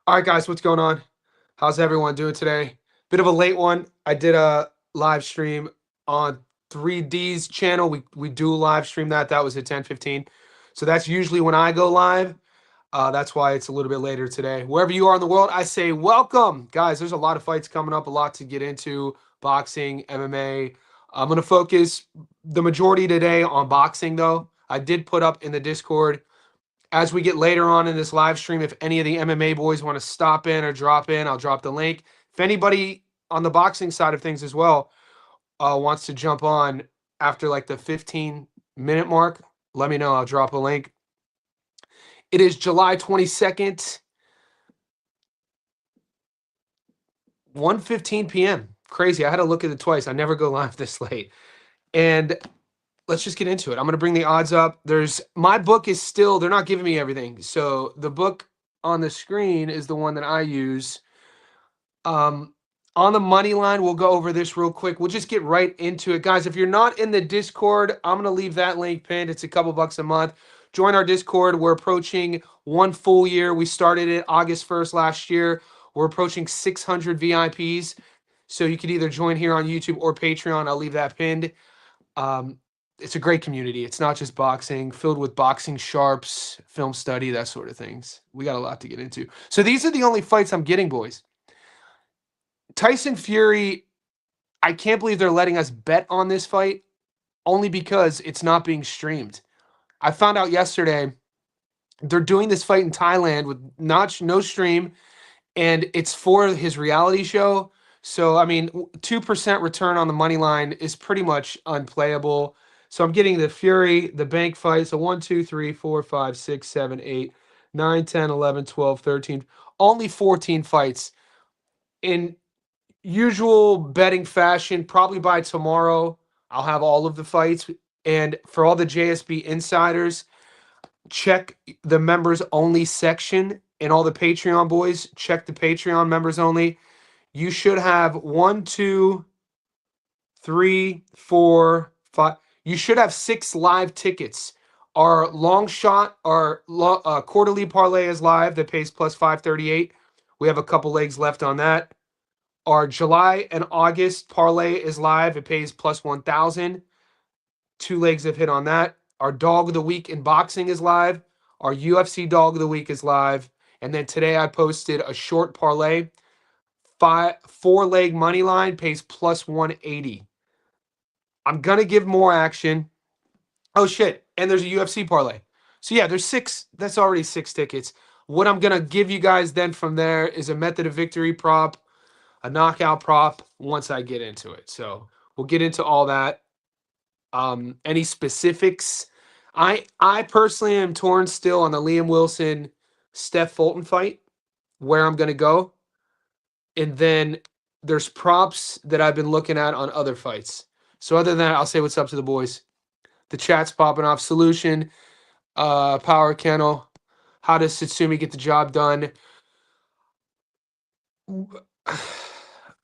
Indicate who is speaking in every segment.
Speaker 1: All right, guys, what's going on? How's everyone doing today? Bit of a late one. I did a live stream on 3D's channel. We do live stream that. That was at 10:15. So that's usually when I go live. That's why it's a little bit later today. Wherever you are in the world, I say welcome. Guys, there's a lot of fights coming up, a lot to get into. Boxing, MMA. I'm going to focus the majority today on boxing, though. I did put up in the Discord as we get later on in this live stream, if any of the MMA boys want to stop in or drop in, I'll drop the link. If anybody on the boxing side of things as well wants to jump on after like the 15-minute mark, let me know. I'll drop a link. It is July 22nd, 1:15 p.m. Crazy. I had to look at it twice. I never go live this late. And let's just get into it. I'm going to bring the odds up. My book is still, they're not giving me everything. So the book on the screen is the one that I use. On the money line, we'll go over this real quick. We'll just get right into it. Guys, if you're not in the Discord, I'm going to leave that link pinned. It's a couple bucks a month. Join our Discord. We're approaching 1 full year. We started it August 1st last year. We're approaching 600 VIPs. So you can either join here on YouTube or Patreon. I'll leave that pinned. It's a great community. It's not just boxing, filled with boxing sharps, film study, that sort of things. We got a lot to get into. So these are the only fights I'm getting, boys. Tyson Fury, I can't believe they're letting us bet on this fight only because it's not being streamed. I found out yesterday they're doing this fight in Thailand with no stream, and it's for his reality show. So, I mean, 2% return on the money line is pretty much unplayable. So I'm getting the Fury, the bank fight. So 1, 2, 3, 4, 5, 6, 7, 8, 9, 10, 11, 12, 13. Only 14 fights. In usual betting fashion, probably by tomorrow, I'll have all of the fights. And for all the JSB insiders, check the members only section. And all the Patreon boys, check the Patreon members only. You should have 1, 2, 3, 4, 5. You should have 6 live tickets. Our long shot, our quarterly parlay is live. That pays plus 538. We have a couple legs left on that. Our July and August parlay is live. It pays plus 1,000. 2 legs have hit on that. Our dog of the week in boxing is live. Our UFC dog of the week is live. And then today I posted a short parlay. 4-leg money line pays plus 180. I'm going to give more action. Oh, shit. And there's a UFC parlay. So, yeah, there's 6. That's already 6 tickets. What I'm going to give you guys then from there is a method of victory prop, a knockout prop once I get into it. So we'll get into all that. Any specifics? I personally am torn still on the Liam Wilson, Steph Fulton fight, where I'm going to go. And then there's props that I've been looking at on other fights. So other than that, I'll say what's up to the boys. The chat's popping off. Solution, Power Kennel. How does Satsumi get the job done?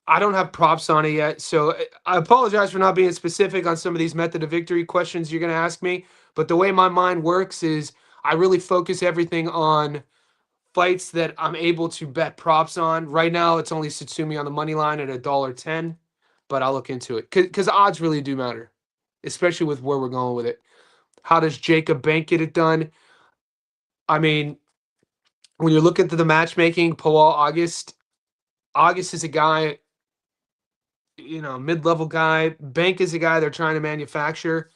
Speaker 1: I don't have props on it yet, so I apologize for not being specific on some of these method of victory questions you're going to ask me. But the way my mind works is I really focus everything on fights that I'm able to bet props on. Right now, it's only Satsumi on the money line at $1.10, but I'll look into it because odds really do matter, especially with where we're going with it. How does Jacob Bank get it done? I mean, when you look into the matchmaking, Powell August is a guy, mid-level guy. Bank is a guy they're trying to manufacture.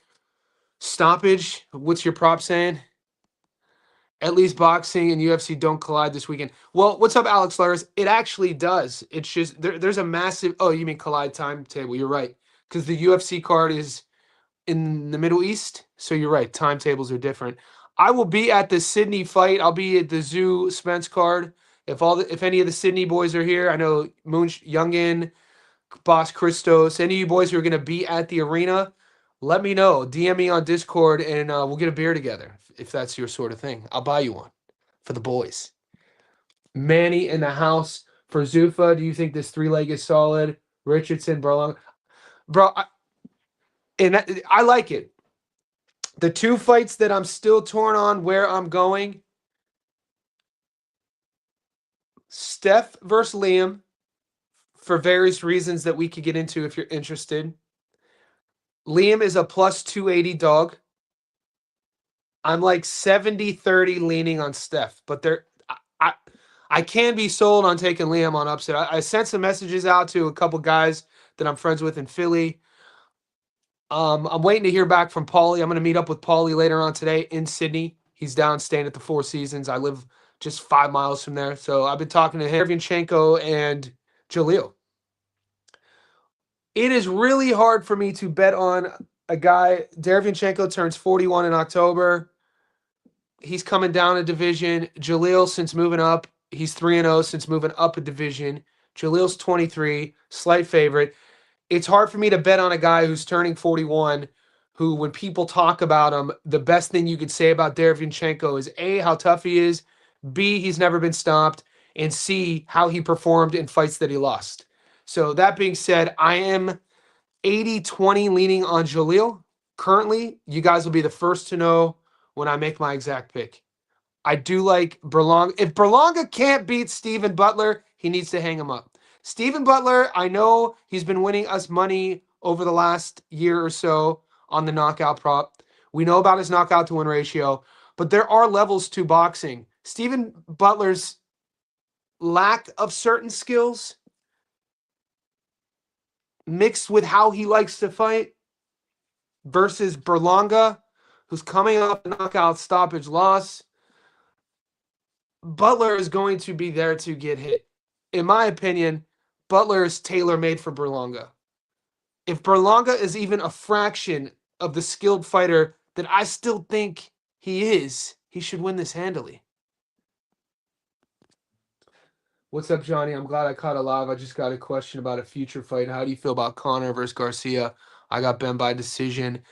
Speaker 1: Stoppage, what's your prop saying? At least boxing and UFC don't collide this weekend. Well, what's up, Alex Lars? It actually does. It's just there's a massive. Oh, you mean collide timetable? You're right, because the UFC card is in the Middle East. So you're right. Timetables are different. I will be at the Sydney fight. I'll be at the Tszyu Spence card. If any of the Sydney boys are here, I know Moon Youngin, Boss Christos, any of you boys who are going to be at the arena, let me know. DM me on Discord, and we'll get a beer together if that's your sort of thing. I'll buy you one for the boys. Manny in the house for Zuffa. Do you think this 3-leg is solid? Richardson, Bro, I like it. The 2 fights that I'm still torn on where I'm going. Steph versus Liam for various reasons that we could get into if you're interested. Liam is a plus 280 dog. I'm like 70-30 leaning on Steph, but I can be sold on taking Liam on upset. I sent some messages out to a couple guys that I'm friends with in Philly. I'm waiting to hear back from Paulie. I'm going to meet up with Paulie later on today in Sydney. He's down staying at the Four Seasons. I live just 5 miles from there. So I've been talking to him, Derevyanchenko, and Jaleel. It is really hard for me to bet on a guy. Derevyanchenko turns 41 in October. He's coming down a division. Jaleel, since moving up, he's 3-0 since moving up a division. Jaleel's 23, slight favorite. It's hard for me to bet on a guy who's turning 41, who, when people talk about him, the best thing you could say about Derevyanchenko is A, how tough he is, B, he's never been stopped, and C, how he performed in fights that he lost. So that being said, I am 80-20 leaning on Jaleel. Currently, you guys will be the first to know when I make my exact pick. I do like Berlanga. If Berlanga can't beat Stephen Butler, he needs to hang him up. Stephen Butler, I know he's been winning us money over the last year or so on the knockout prop. We know about his knockout to win ratio, but there are levels to boxing. Stephen Butler's lack of certain skills mixed with how he likes to fight versus Berlanga, who's coming off a knockout stoppage loss. Butler is going to be there to get hit. In my opinion, Butler is tailor-made for Berlanga. If Berlanga is even a fraction of the skilled fighter that I still think he is, he should win this handily. What's up, Johnny? I'm glad I caught a live. I just got a question about a future fight. How do you feel about Conor versus Garcia? I got Ben by decision.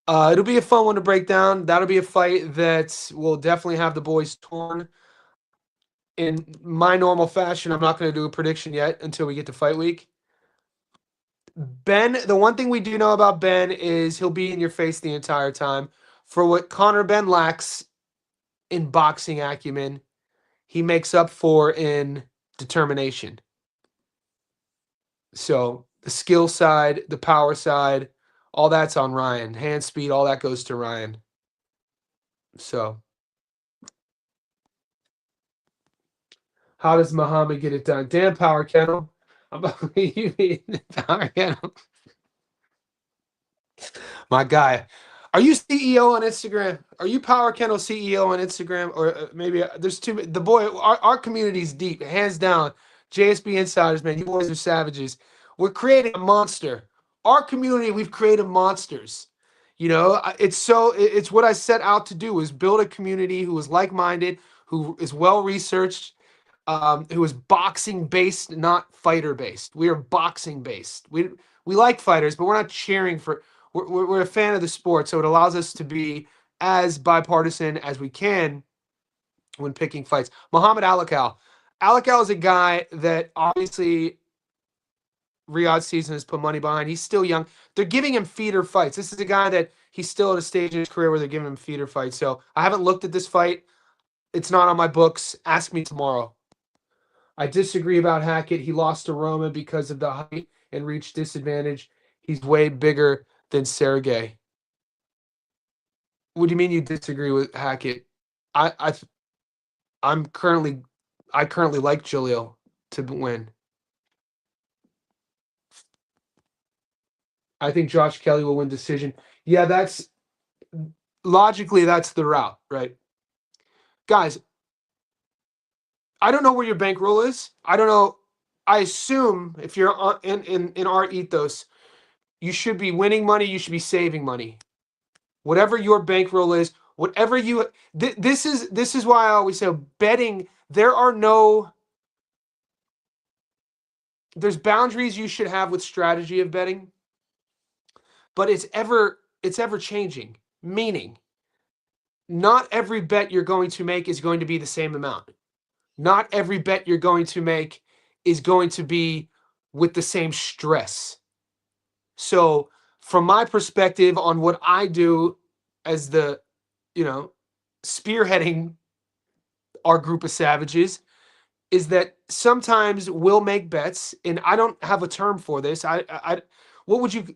Speaker 1: It'll be a fun one to break down. That'll be a fight that will definitely have the boys torn. In my normal fashion, I'm not going to do a prediction yet until we get to fight week. Ben, the one thing we do know about Ben is he'll be in your face the entire time. For what Conor Ben lacks in boxing acumen, he makes up for in determination. So the skill side, the power side, all that's on Ryan. Hand speed, all that goes to Ryan. So how does Muhammad get it done? Damn, Power Kennel. I'm about you Power Kennel. My guy. Are you CEO on Instagram? Are you Power Kennel CEO on Instagram? Or maybe there's too many. The boy, our community's deep, hands down. JSB Insiders, man, you boys are savages. We're creating a monster. Our community, we've created monsters. You know, it's what I set out to do, is build a community who is like-minded, who is well-researched, who is boxing-based, not fighter-based. We are boxing-based. We like fighters, but we're not cheering for... We're a fan of the sport, so it allows us to be as bipartisan as we can when picking fights. Muhammad Alakal. Alakal is a guy that obviously Riyadh season has put money behind. He's still young. They're giving him feeder fights. This is a guy that he's still at a stage in his career where they're giving him feeder fights. So I haven't looked at this fight. It's not on my books. Ask me tomorrow. I disagree about Hackett. He lost to Roma because of the height and reach disadvantage. He's way bigger than Sergey. What do you mean you disagree with Hackett? I currently like Jaleel to win. I think Josh Kelly will win decision. Yeah, that's logically that's the route, right? Guys, I don't know where your bankroll is. I don't know. I assume if you're in our ethos, you should be winning money, you should be saving money. Whatever your bankroll is, whatever you this is why I always say betting, there's boundaries you should have with strategy of betting, but it's ever changing. Meaning, not every bet you're going to make is going to be the same amount. Not every bet you're going to make is going to be with the same stress. So, from my perspective on what I do as the, spearheading our group of savages, is that sometimes we'll make bets, and I don't have a term for this. What would you,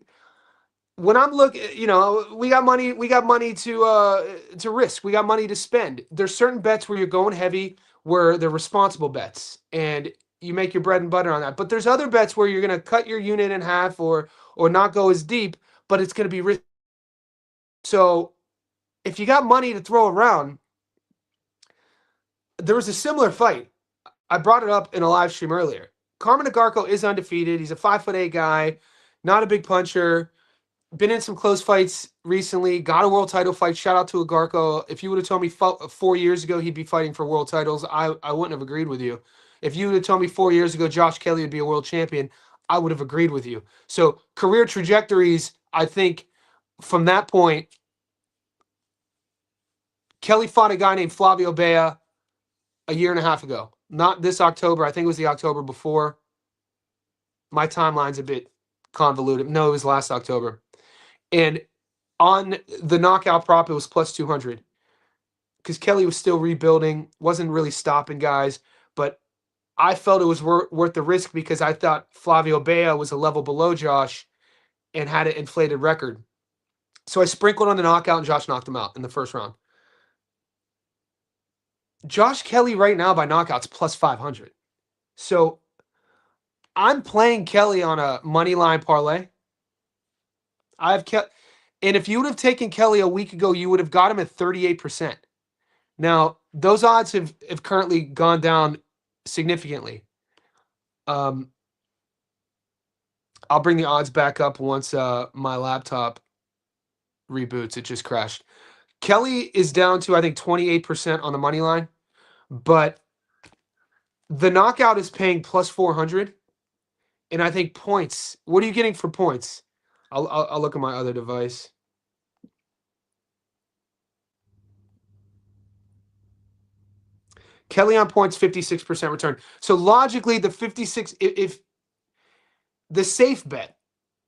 Speaker 1: when I'm looking, we got money to risk. We got money to spend. There's certain bets where you're going heavy, where they're responsible bets, and you make your bread and butter on that. But there's other bets where you're going to cut your unit in half or not go as deep, but it's going to be risky. So if you got money to throw around, there was a similar fight. I brought it up in a live stream earlier. Carmen Agarco is undefeated. He's a 5'8" guy, not a big puncher. Been in some close fights recently. Got a world title fight. Shout out to Agarco. If you would have told me 4 years ago he'd be fighting for world titles, I wouldn't have agreed with you. If you would have told me 4 years ago Josh Kelly would be a world champion, I would have agreed with you. So career trajectories, I think, from that point, Kelly fought a guy named Flavio Bea a year and a half ago. Not this October. I think it was the October before. My timeline's a bit convoluted. No, it was last October. And on the knockout prop, it was plus 200 because Kelly was still rebuilding, wasn't really stopping guys. But I felt it was worth the risk because I thought Flavio Bea was a level below Josh and had an inflated record. So I sprinkled on the knockout, and Josh knocked him out in the first round. Josh Kelly right now by knockouts plus 500. So I'm playing Kelly on a money line parlay. And if you would have taken Kelly a week ago, you would have got him at 38%. Now, those odds have currently gone down significantly. I'll bring the odds back up once my laptop reboots. It just crashed. Kelly is down to, I think, 28% on the money line, but the knockout is paying plus 400. And I think points. What are you getting for points? I'll look at my other device. Kelly on points, 56% return. So logically, the 56, if the safe bet,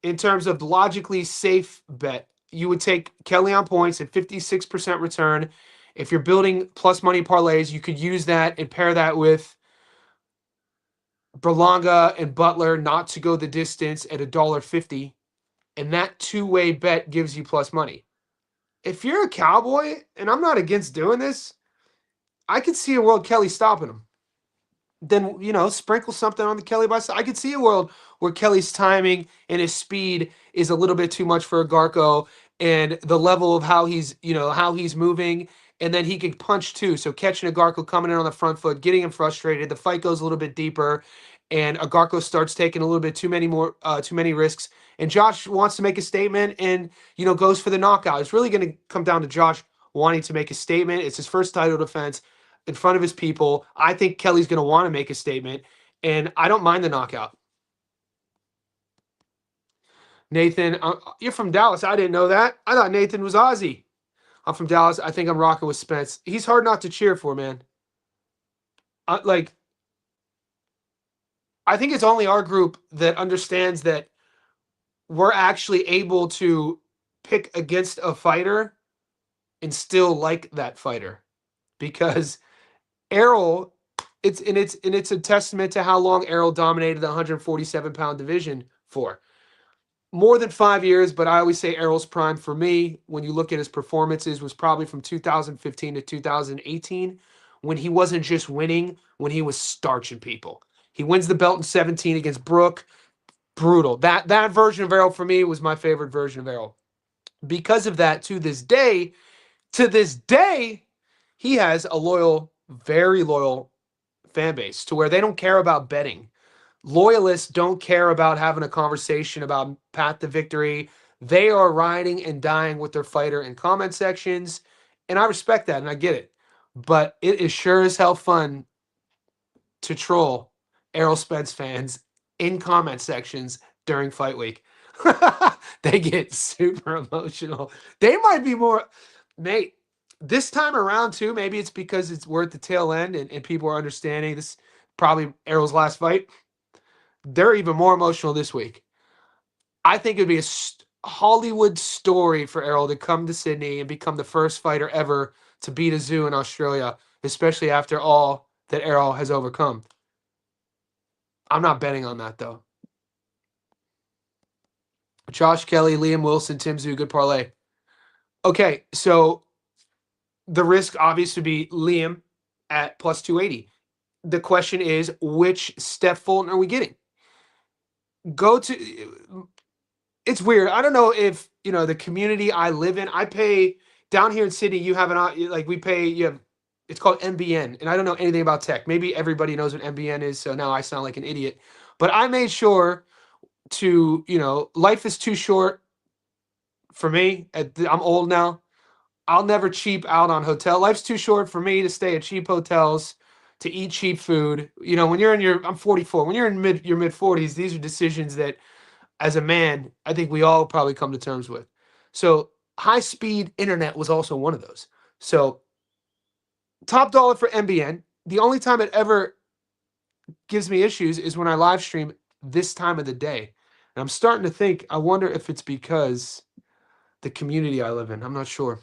Speaker 1: in terms of logically safe bet, you would take Kelly on points at 56% return. If you're building plus money parlays, you could use that and pair that with Berlanga and Butler not to go the distance at $1.50. And that two-way bet gives you plus money. If you're a Cowboy, and I'm not against doing this, I could see a world Kelly stopping him. Then, sprinkle something on the Kelly by side. I could see a world where Kelly's timing and his speed is a little bit too much for Agarco, and the level of how he's moving, and then he could punch too. So catching Agarco coming in on the front foot, getting him frustrated, the fight goes a little bit deeper, and Agarco starts taking a little bit too many risks. And Josh wants to make a statement and, goes for the knockout. It's really going to come down to Josh wanting to make a statement. It's his first title defense in front of his people. I think Kelly's going to want to make a statement, and I don't mind the knockout. Nathan, you're from Dallas. I didn't know that. I thought Nathan was Aussie. I'm from Dallas. I think I'm rocking with Spence. He's hard not to cheer for, man. I think it's only our group that understands that we're actually able to pick against a fighter and still like that fighter, because Errol, it's a testament to how long Errol dominated the 147-pound division for. More than 5 years, but I always say Errol's prime for me, when you look at his performances, was probably from 2015 to 2018, when he wasn't just winning, when he was starching people. He wins the belt in 17 against Brook. Brutal. That version of Errol for me was my favorite version of Errol. Because of that, to this day, he has a loyal, very loyal fan base to where they don't care about betting. Loyalists don't care about having a conversation about path to victory. They are riding and dying with their fighter in comment sections, and I respect that, and I get it. But it is sure as hell fun to troll Errol Spence fans in comment sections during fight week. They get super emotional. They might be more, mate, this time around too, maybe it's because we're at the tail end and people are understanding this, probably Errol's last fight. They're even more emotional this week. I think it'd be a Hollywood story for Errol to come to Sydney and become the first fighter ever to beat a Tszyu in Australia, especially after all that Errol has overcome. I'm not betting on that though. Josh Kelly, Liam Wilson, Tim Tszyu, good parlay. Okay, so the risk obviously would be Liam at plus 280. The question is, which Steph Fulton are we getting? Go to. It's weird. I don't know if the community I live in. I pay down here in Sydney. You have we pay. You have. It's called MBN, and I don't know anything about tech. Maybe everybody knows what MBN is, so now I sound like an idiot. But I made sure to, life is too short for me. I'm old now. I'll never cheap out on hotel. Life's too short for me to stay at cheap hotels, to eat cheap food. When you're I'm 44. When you're in your mid 40s, these are decisions that, as a man, I think we all probably come to terms with. So high speed internet was also one of those. So top dollar for MBN. The only time it ever gives me issues is when I live stream this time of the day. And I'm starting to think, I wonder if it's because the community I live in. I'm not sure.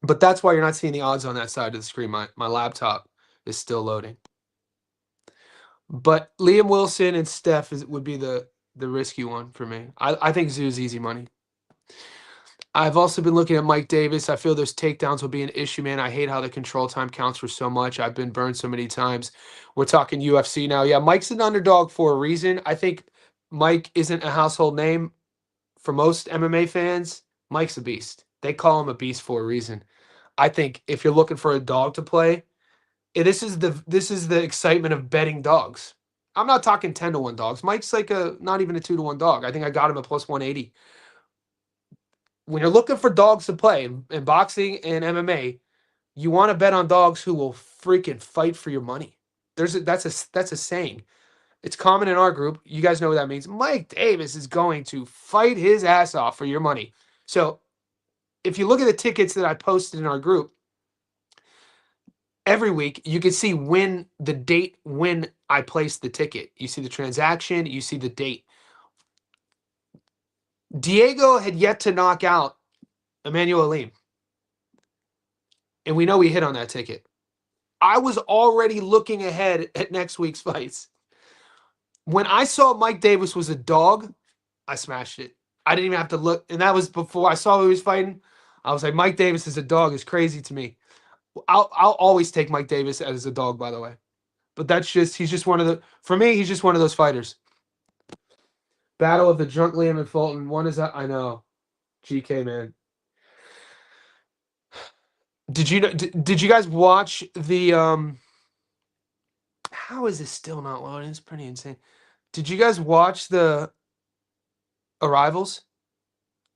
Speaker 1: But that's why you're not seeing the odds on that side of the screen. My laptop is still loading. But Liam Wilson and Steph would be the risky one for me. I think Tzyu's easy money. I've also been looking at Mike Davis. I feel those takedowns will be an issue, man. I hate how the control time counts for so much. I've been burned so many times. We're talking UFC now. Yeah, Mike's an underdog for a reason. I think Mike isn't a household name for most MMA fans. Mike's a beast. They call him a beast for a reason. I think if you're looking for a dog to play, this is the excitement of betting dogs. I'm not talking 10-1 dogs. Mike's like not even a 2-1 dog. I think I got him at plus 180. When you're looking for dogs to play in boxing and MMA, you want to bet on dogs who will freaking fight for your money. That's a saying. It's common in our group. You guys know what that means. Mike Davis is going to fight his ass off for your money. So if you look at the tickets that I posted in our group, every week you can see the date when I placed the ticket. You see the transaction, you see the date. Diego had yet to knock out Emmanuel Alim. And we know we hit on that ticket. I was already looking ahead at next week's fights. When I saw Mike Davis was a dog, I smashed it. I didn't even have to look. And that was before I saw who he was fighting. I was like, Mike Davis is a dog is crazy to me. I'll always take Mike Davis as a dog, by the way. But he's just for me, he's just one of those fighters. Battle of the Drunk Liam and Fulton. One is I know. GK, man. Did you guys watch the how is this still not loading? It's pretty insane. Did you guys watch the Arrivals?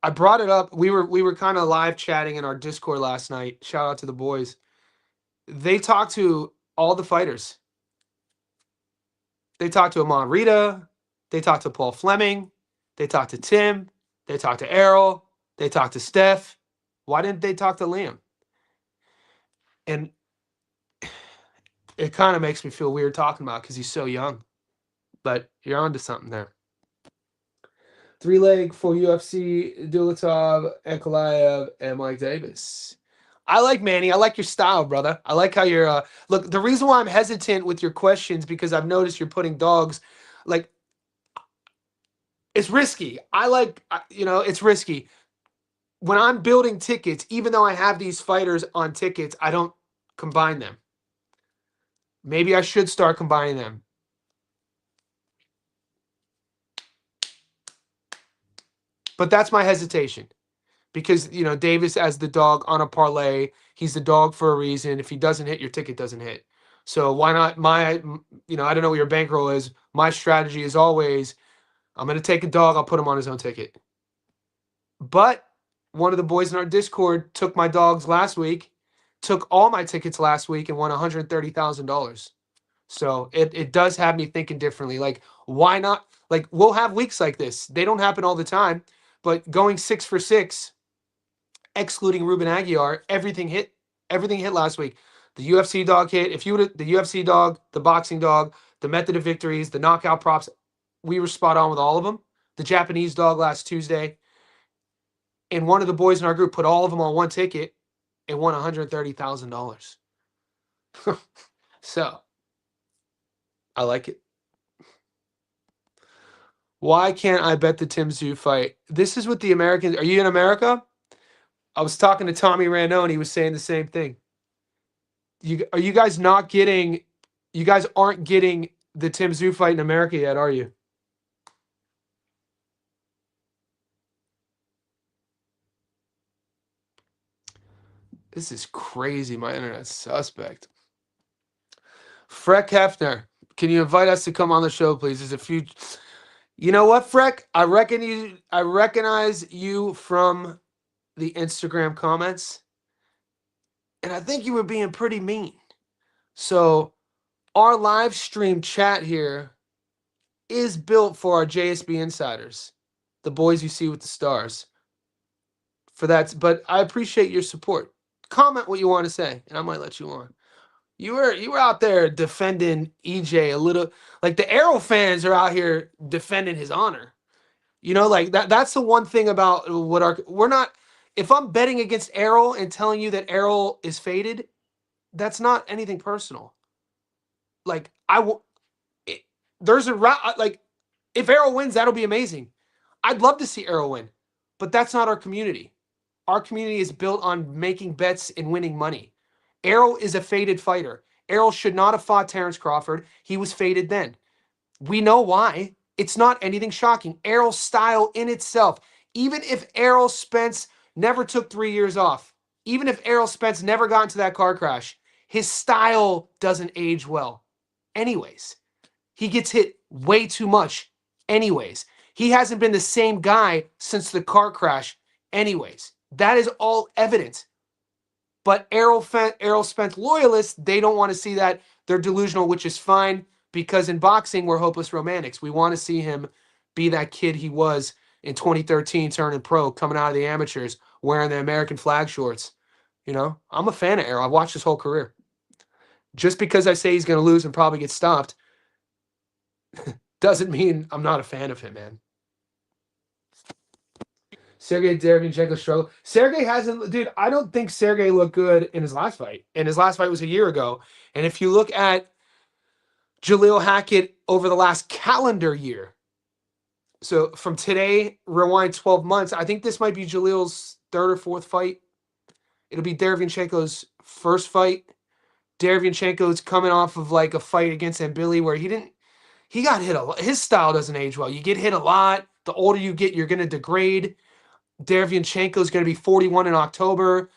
Speaker 1: I brought it up. We were kind of live chatting in our Discord last night. Shout out to the boys. They talked to all the fighters. They talked to Amon Rita. They talked to Paul Fleming. They talked to Tim. They talked to Errol. They talked to Steph. Why didn't they talk to Liam? And it kind of makes me feel weird talking about because he's so young. But you're onto something there. 3-leg for UFC, Dulatov, Ankalaev, and Mike Davis. I like Manny. I like your style, brother. I like how you're look, the reason why I'm hesitant with your questions because I've noticed you're putting dogs like it's risky. It's risky. When I'm building tickets, even though I have these fighters on tickets, I don't combine them. Maybe I should start combining them. But that's my hesitation. Because, Davis as the dog on a parlay, he's the dog for a reason. If he doesn't hit, your ticket doesn't hit. So why not I don't know what your bankroll is. My strategy is always, I'm going to take a dog, I'll put him on his own ticket. But one of the boys in our Discord took my dogs last week, took all my tickets last week, and won $130,000. So it does have me thinking differently. Like, why not? Like, we'll have weeks like this. They don't happen all the time. But going 6 for 6, excluding Ruben Aguiar, everything hit last week. The UFC dog hit. If you would the UFC dog, the boxing dog, the method of victories, the knockout props, we were spot on with all of them. The Japanese dog last Tuesday. And one of the boys in our group put all of them on one ticket and won $130,000. So, I like it. Why can't I bet the Tim Tszyu fight? This is what the Americans. Are you in America? I was talking to Tommy Rando, and he was saying the same thing. Are you guys not getting? You guys aren't getting the Tim Tszyu fight in America yet, are you? This is crazy. My internet's suspect. Freck Hefner, can you invite us to come on the show, please? There's a few. You know what, Freck? I recognize you from the Instagram comments, and I think you were being pretty mean. So our live stream chat here is built for our JSB insiders, the boys you see with the stars. For that, but I appreciate your support. Comment what you want to say, and I might let you on. You were out there defending EJ a little, like the Errol fans are out here defending his honor. You know, like that's the one thing about what we're not. If I'm betting against Errol and telling you that Errol is faded, that's not anything personal. Like there's a route. Like if Errol wins, that'll be amazing. I'd love to see Errol win, but that's not our community. Our community is built on making bets and winning money. Errol is a faded fighter. Errol should not have fought Terence Crawford. He was faded then. We know why. It's not anything shocking. Errol's style in itself, even if Errol Spence never took 3 years off, even if Errol Spence never got into that car crash, his style doesn't age well. Anyways, he gets hit way too much. Anyways, he hasn't been the same guy since the car crash. Anyways, that is all evident. But Errol Spence loyalists, they don't want to see that. They're delusional, which is fine, because in boxing, we're hopeless romantics. We want to see him be that kid he was in 2013, turning pro, coming out of the amateurs, wearing the American flag shorts. You know, I'm a fan of Errol. I've watched his whole career. Just because I say he's going to lose and probably get stopped doesn't mean I'm not a fan of him, man. Sergey Derevyanchenko struggled. Sergey hasn't, dude. I don't think Sergey looked good in his last fight. And his last fight was a year ago. And if you look at Jaleel Hackett over the last calendar year, so from today, rewind 12 months, I think this might be Jaleel's third or fourth fight. It'll be Derevyanchenko's first fight. Derevyanchenko's coming off of like a fight against Mbili where he got hit a lot. His style doesn't age well. You get hit a lot. The older you get, you're going to degrade. Derevyanchenko is going to be 41 in October.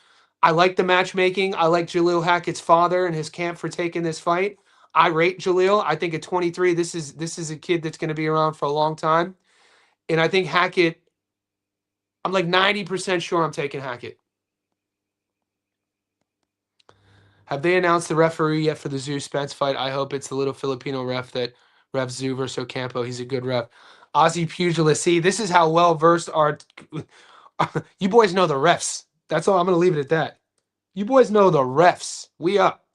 Speaker 1: I like the matchmaking. I like Jaleel Hackett's father and his camp for taking this fight. I rate Jaleel. I think at 23, this is a kid that's going to be around for a long time. And I think Hackett, I'm like 90% sure I'm taking Hackett. Have they announced the referee yet for the Tszyu Spence fight? I hope it's the little Filipino ref that ref Tszyu versus Ocampo. He's a good ref. Aussie pugilist. See, this is how well versed our you boys know the refs. That's all. I'm gonna leave it at that. You boys know the refs. We up.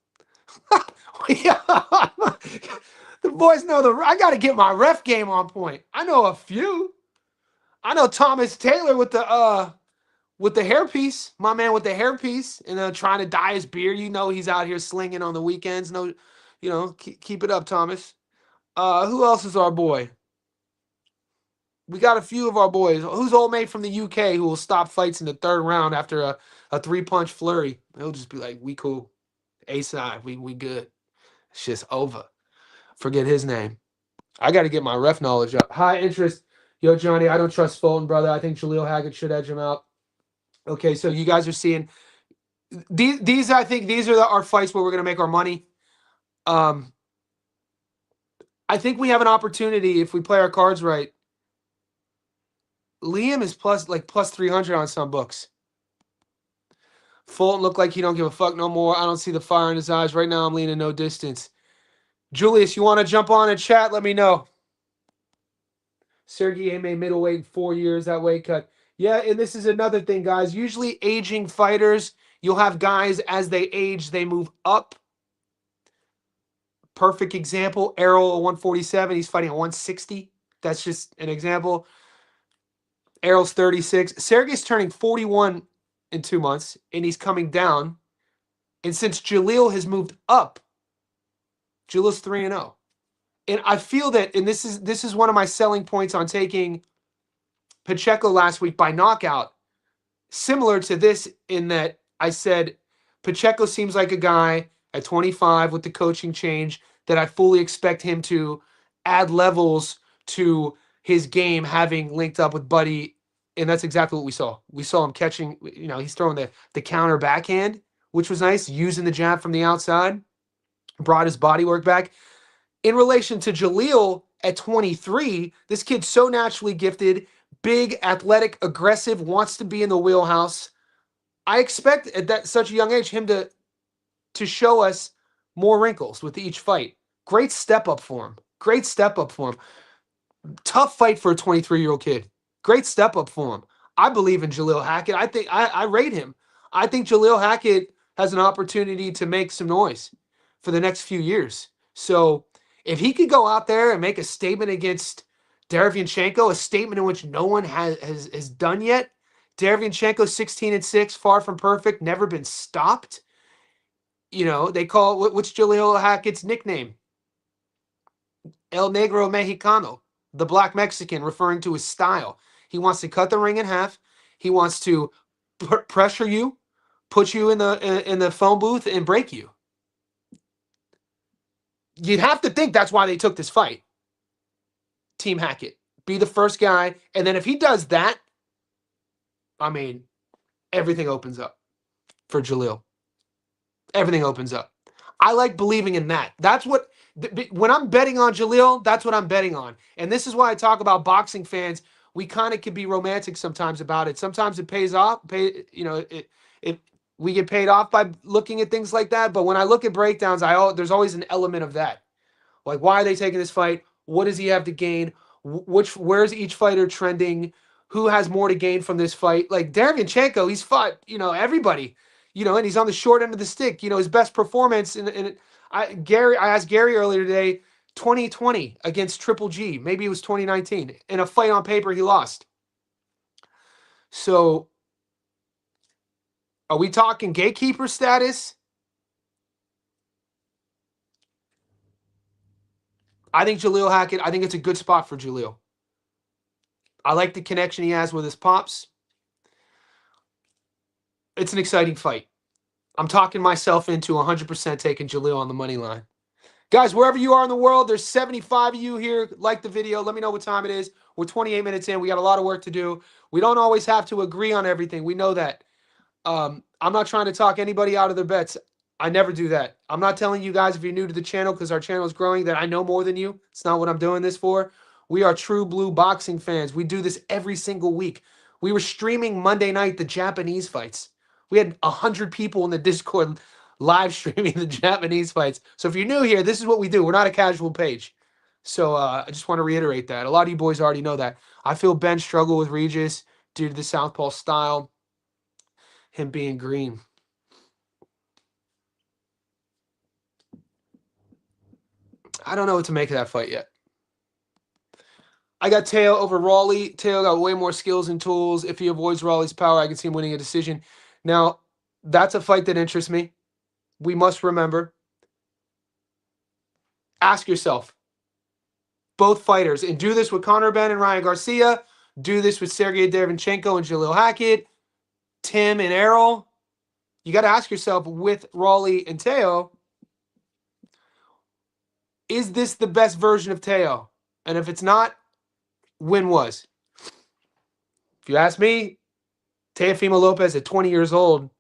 Speaker 1: We up. The boys know I gotta get my ref game on point. I know a few. I know Thomas Taylor with the hairpiece. My man with the hairpiece and trying to dye his beard. You know he's out here slinging on the weekends. No, you know, keep it up, Thomas. Who else is our boy? We got a few of our boys. Who's old mate from the UK who will stop fights in the third round after a 3-punch flurry? He'll just be like, we cool. A-side, we good. It's just over. Forget his name. I got to get my ref knowledge up. High interest. Yo, Johnny, I don't trust Fulton, brother. I think Jaleel Hackett should edge him out. Okay, so you guys are seeing these. I think these are our fights where we're going to make our money. I think we have an opportunity if we play our cards right. Liam is plus 300 on some books. Fulton looked like he don't give a fuck no more. I don't see the fire in his eyes. Right now I'm leaning no distance. Julius, you want to jump on and chat? Let me know. Sergey made middleweight in 4 years, that weight cut. Yeah, and this is another thing, guys. Usually aging fighters, you'll have guys as they age, they move up. Perfect example, Errol 147, he's fighting at 160. That's just an example. Errol's 36. Sergey's turning 41 in 2 months, and he's coming down. And since Jaleel has moved up, Jaleel's 3-0. And I feel that, and this is one of my selling points on taking Pacheco last week by knockout, similar to this in that I said Pacheco seems like a guy at 25 with the coaching change that I fully expect him to add levels to his game, having linked up with Buddy. And that's exactly what we saw. We saw him catching, he's throwing the counter backhand, which was nice, using the jab from the outside, brought his body work back. In relation to Jaleel at 23, this kid's so naturally gifted, big, athletic, aggressive, wants to be in the wheelhouse. I expect at that such a young age him to show us more wrinkles with each fight. Great step up for him. Great step up for him. Tough fight for a 23-year-old kid. Great step up for him. I believe in Jaleel Hackett. I think I rate him. I think Jaleel Hackett has an opportunity to make some noise for the next few years. So if he could go out there and make a statement against Derevianchenko, a statement in which no one has done yet. Derevianchenko 16-6, far from perfect, never been stopped. They call what's Jaleel Hackett's nickname? El Negro Mexicano, the Black Mexican, referring to his style. He wants to cut the ring in half. He wants to pressure you, put you in the phone booth, and break you. You'd have to think that's why they took this fight. Team Hackett. Be the first guy. And then if he does that, I mean, everything opens up for Jaleel. Everything opens up. I like believing in that. That's what, when I'm betting on Jaleel, that's what I'm betting on. And this is why I talk about boxing fans. We kind of can be romantic sometimes about it. Sometimes it pays off. We get paid off by looking at things like that. But when I look at breakdowns, there's always an element of that. Like, why are they taking this fight? What does he have to gain? Where's each fighter trending? Who has more to gain from this fight? Like Derevianchenko, he's fought, everybody, and he's on the short end of the stick. His best performance I asked Gary earlier today, 2020 against Triple G. Maybe it was 2019. In a fight on paper, he lost. So are we talking gatekeeper status? I think Jaleel Hackett, I think it's a good spot for Jaleel. I like the connection he has with his pops. It's an exciting fight. I'm talking myself into 100% taking Jaleel on the money line. Guys, wherever you are in the world, there's 75 of you here. Like the video. Let me know what time it is. We're 28 minutes in. We got a lot of work to do. We don't always have to agree on everything. We know that. I'm not trying to talk anybody out of their bets. I never do that. I'm not telling you guys, if you're new to the channel, because our channel is growing, that I know more than you. It's not what I'm doing this for. We are true blue boxing fans. We do this every single week. We were streaming Monday night the Japanese fights. We had 100 people in the Discord live streaming the Japanese fights. So if you're new here, this is what we do. We're not a casual page. So I just want to reiterate that. A lot of you boys already know that. I feel Ben struggled with Regis due to the southpaw style, him being green. I don't know what to make of that fight yet. I got Teo over Raleigh. Teo got way more skills and tools. If he avoids Raleigh's power, I can see him winning a decision. Now, that's a fight that interests me. We must remember. Ask yourself, both fighters, and do this with Conor Benn and Ryan Garcia, do this with Sergey Derevianchenko and Jaleel Hackett, Tim and Errol. You got to ask yourself, with Raleigh and Teo, is this the best version of Teo? And if it's not, when was? If you ask me, Teofimolopez at 20 years old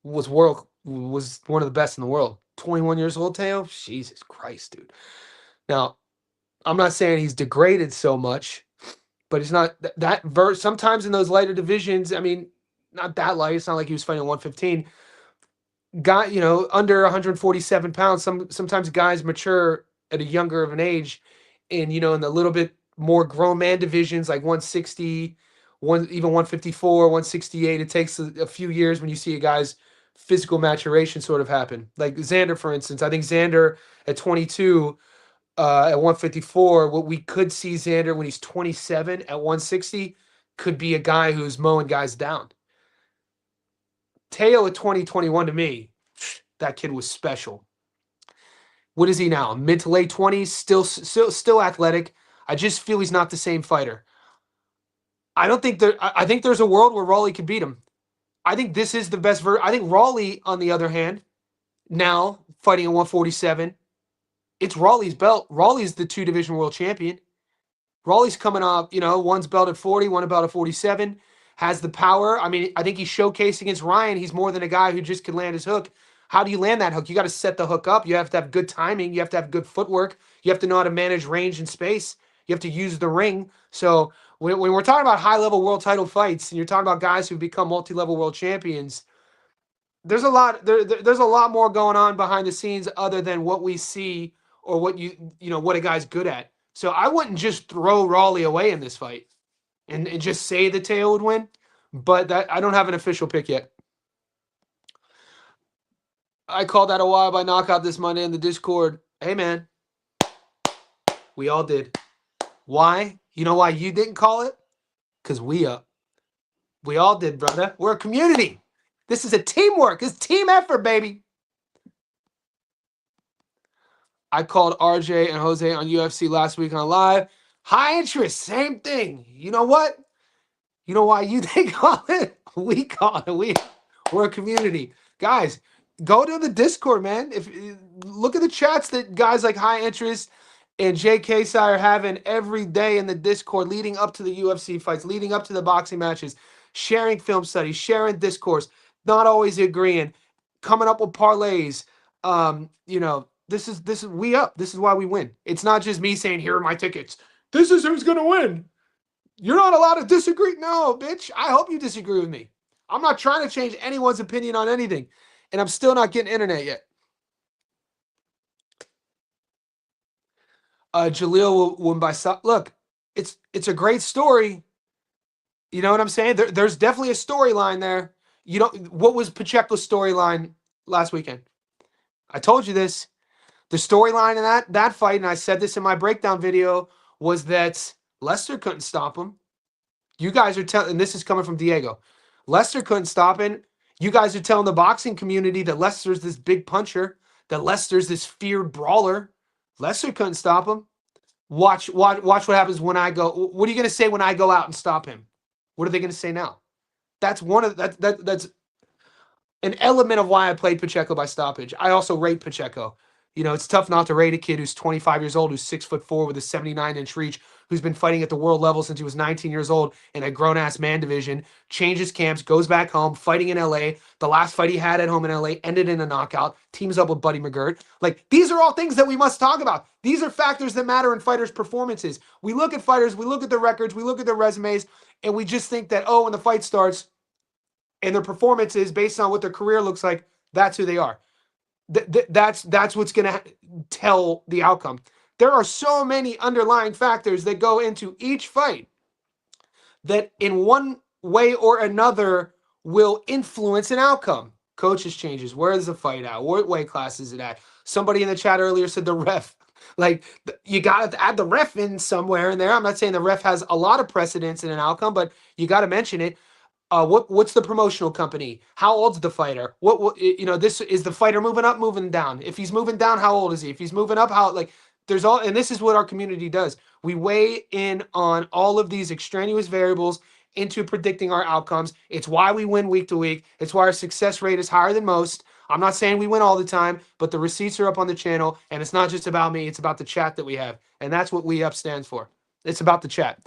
Speaker 1: was one of the best in the world. 21 years old, Teo? Jesus Christ, dude. Now, I'm not saying he's degraded so much, but it's not sometimes in those lighter divisions, I mean, not that light. It's not like he was fighting 115. Under 147 pounds, sometimes guys mature at a younger of an age, and in the little bit more grown man divisions like 160, even 154, 168, it takes a few years when you see a guy's physical maturation sort of happen. Like Xander, for instance. I think Xander at 22, at 154, what we could see Xander when he's 27 at 160 could be a guy who's mowing guys down. Teo at 2021, to me, that kid was special. What is he now? Mid to late 20s, still athletic. I just feel he's not the same fighter. I don't think there. I think there's a world where Raleigh could beat him. I think this is the best I think Raleigh, on the other hand, now fighting at 147, it's Raleigh's belt. Raleigh's the two-division world champion. Raleigh's coming up, one's belt at 40, one belt at 47, has the power. I mean, I think he's showcased against Ryan. He's more than a guy who just can land his hook. How do you land that hook? You got to set the hook up. You have to have good timing. You have to have good footwork. You have to know how to manage range and space. You have to use the ring. So when we're talking about high-level world title fights, and you're talking about guys who become multi-level world champions, there's a lot there's a lot more going on behind the scenes other than what we see or what what a guy's good at. So I wouldn't just throw Raleigh away in this fight and just say that Teo would win, but that I don't have an official pick yet. I called that a while by knockout this Monday in the Discord. Hey man, we all did. Why? You know why you didn't call it? Because we all did, brother. We're a community. This is a teamwork. It's team effort, baby. I called RJ and Jose on UFC last week on live. High interest, same thing. You know what? You know why you didn't call it? We call it. We're a community. Guys, go to the Discord, man. Look at the chats that guys like High Interest and JK Sire having every day in the Discord leading up to the UFC fights, leading up to the boxing matches, sharing film studies, sharing discourse, not always agreeing, coming up with parlays. This is we up. This is why we win. It's not just me saying, here are my tickets. This is who's gonna win. You're not allowed to disagree. No, bitch. I hope you disagree with me. I'm not trying to change anyone's opinion on anything. And I'm still not getting internet yet. Jaleel will win by look, it's a great story. You know what I'm saying? There's definitely a storyline there. What was Pacheco's storyline last weekend? I told you this. The storyline in that fight, and I said this in my breakdown video, was that Lester couldn't stop him. You guys are telling, and this is coming from Diego. Lester couldn't stop him. You guys are telling the boxing community that Lester's this big puncher, that Lester's this feared brawler. Lester couldn't stop him. Watch what happens when I go. What are you going to say when I go out and stop him? What are they going to say now? That's that's an element of why I played Pacheco by stoppage. I also rate Pacheco. It's tough not to rate a kid who's 25 years old, who's 6'4" with a 79-inch reach, who's been fighting at the world level since he was 19 years old in a grown-ass man division, changes camps, goes back home, fighting in LA. The last fight he had at home in LA ended in a knockout, teams up with Buddy McGirt. Like, these are all things that we must talk about. These are factors that matter in fighters' performances. We look at fighters, we look at their records, we look at their resumes, and we just think that, when the fight starts and their performances based on what their career looks like, that's who they are. That's what's going to tell the outcome. There are so many underlying factors that go into each fight that in one way or another will influence an outcome. Coaches changes. Where is the fight at? What weight class is it at? Somebody in the chat earlier said the ref. Like, you got to add the ref in somewhere in there. I'm not saying the ref has a lot of precedence in an outcome, but you got to mention it. What's the promotional company? How old's the fighter? This is the fighter moving up, moving down. If he's moving down, how old is he? If he's moving up, there's all, and this is what our community does. We weigh in on all of these extraneous variables into predicting our outcomes. It's why we win week to week. It's why our success rate is higher than most. I'm not saying we win all the time, but the receipts are up on the channel, and it's not just about me. It's about the chat that we have, and that's what We Up stands for. It's about the chat.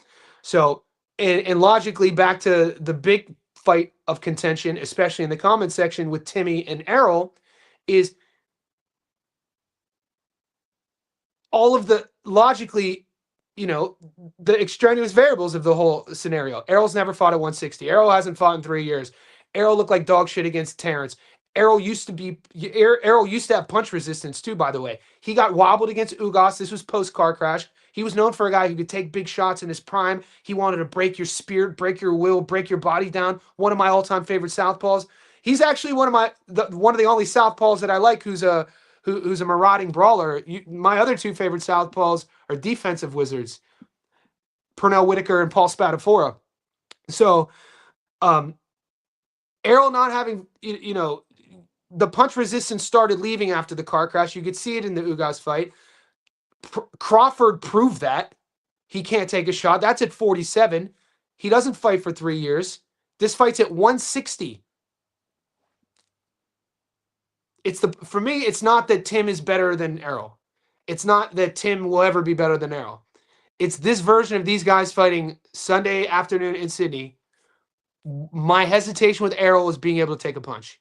Speaker 1: So, and logically, back to the big fight of contention, especially in the comment section with Timmy and Errol, is all of the logically, the extraneous variables of the whole scenario. Errol's never fought at 160. Errol hasn't fought in 3 years. Errol looked like dog shit against Terrence. Errol used to have punch resistance too, by the way. He got wobbled against Ugas. This was post-car crash. He was known for a guy who could take big shots in his prime. He wanted to break your spirit, break your will, break your body down. One of my all-time favorite southpaws. He's actually one of the only southpaws that I like who's a marauding brawler. My other two favorite southpaws are defensive wizards, Pernell Whitaker and Paul Spadafora. So, Errol not having, the punch resistance started leaving after the car crash. You could see it in the Ugas fight. Crawford proved that. He can't take a shot. That's at 47. He doesn't fight for 3 years. This fight's at 160. For me, it's not that Tim is better than Errol. It's not that Tim will ever be better than Errol. It's this version of these guys fighting Sunday afternoon in Sydney. My hesitation with Errol is being able to take a punch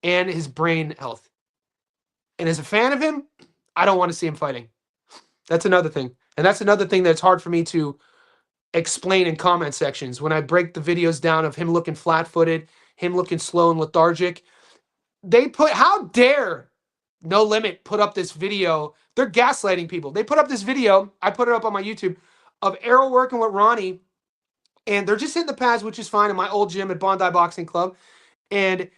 Speaker 1: and his brain health. And as a fan of him, I don't want to see him fighting. That's another thing. And that's another thing that's hard for me to explain in comment sections. When I break the videos down of him looking flat-footed, him looking slow and lethargic, how dare No Limit put up this video? They're gaslighting people. They put up this video, I put it up on my YouTube, of Errol working with Ronnie, and they're just hitting the pads, which is fine, in my old gym at Bondi Boxing Club. And